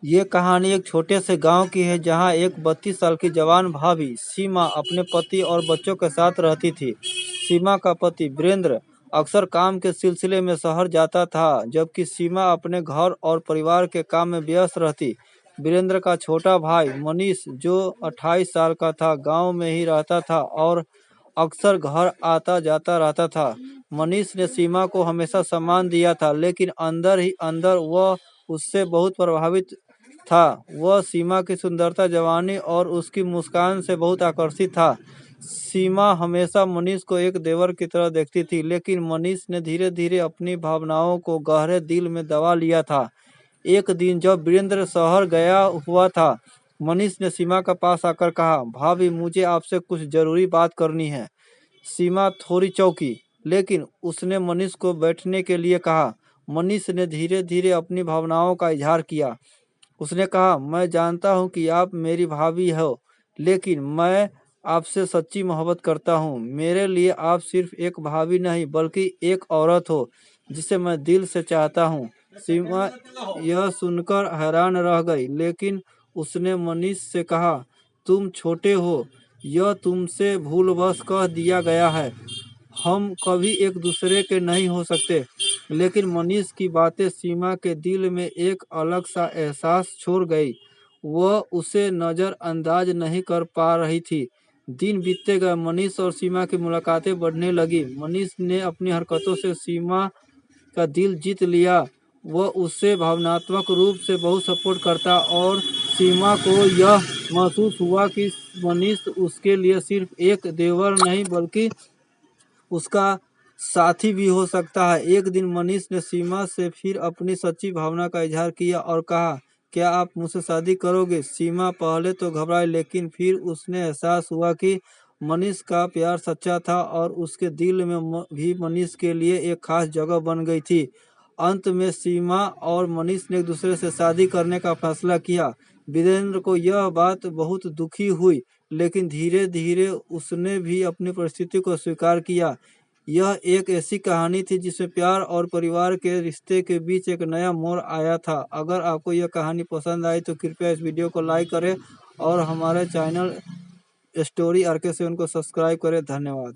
ये कहानी एक छोटे से गांव की है जहां एक 32 साल की जवान भाभी सीमा अपने पति और बच्चों के साथ रहती थी। सीमा का पति वीरेंद्र अक्सर काम के सिलसिले में शहर जाता था, जबकि सीमा अपने घर और परिवार के काम में व्यस्त रहती। वीरेंद्र का छोटा भाई मनीष, जो 28 साल का था, गांव में ही रहता था और अक्सर घर आता जाता रहता था। मनीष ने सीमा को हमेशा सम्मान दिया था, लेकिन अंदर ही अंदर वह उससे बहुत प्रभावित था। वह सीमा की सुंदरता, जवानी और उसकी मुस्कान से बहुत आकर्षित था। सीमा हमेशा मनीष को एक देवर की तरह देखती थी, लेकिन मनीष ने धीरे धीरे अपनी भावनाओं को गहरे दिल में दबा लिया था। एक दिन जब वीरेंद्र शहर गया हुआ था, मनीष ने सीमा के पास आकर कहा, भाभी, मुझे आपसे कुछ जरूरी बात करनी है। सीमा थोड़ी चौंकी, लेकिन उसने मनीष को बैठने के लिए कहा। मनीष ने धीरे धीरे अपनी भावनाओं का इजहार किया। उसने कहा, मैं जानता हूँ कि आप मेरी भाभी हो, लेकिन मैं आपसे सच्ची मोहब्बत करता हूँ। मेरे लिए आप सिर्फ एक भाभी नहीं, बल्कि एक औरत हो जिसे मैं दिल से चाहता हूँ। सीमा यह सुनकर हैरान रह गई, लेकिन उसने मनीष से कहा, तुम छोटे हो, यह तुमसे भूलवश कह दिया गया है। हम कभी एक दूसरे के नहीं हो सकते। लेकिन मनीष की बातें सीमा के दिल में एक अलग सा एहसास छोड़ गई। वह उसे नजरअंदाज नहीं कर पा रही थी। दिन बीतते गए, मनीष और सीमा की मुलाकातें बढ़ने लगी। मनीष ने अपनी हरकतों से सीमा का दिल जीत लिया। वह उससे भावनात्मक रूप से बहुत सपोर्ट करता और सीमा को यह महसूस हुआ कि मनीष उसके लिए सिर्फ एक देवर नहीं, बल्कि उसका साथी भी हो सकता है। एक दिन मनीष ने सीमा से फिर अपनी सच्ची भावना का इजहार किया और कहा, क्या आप मुझसे शादी करोगे? सीमा पहले तो घबराई, लेकिन फिर उसने एहसास हुआ कि मनीष का प्यार सच्चा था और उसके दिल में भी मनीष के लिए एक खास जगह बन गई थी। अंत में सीमा और मनीष ने एक दूसरे से शादी करने का फैसला किया। वीरेंद्र को यह बात बहुत दुखी हुई, लेकिन धीरे धीरे उसने भी अपनी परिस्थिति को स्वीकार किया। यह एक ऐसी कहानी थी जिसमें प्यार और परिवार के रिश्ते के बीच एक नया मोड़ आया था। अगर आपको यह कहानी पसंद आई तो कृपया इस वीडियो को लाइक करें और हमारे चैनल स्टोरी RK7 को सब्सक्राइब करें। धन्यवाद।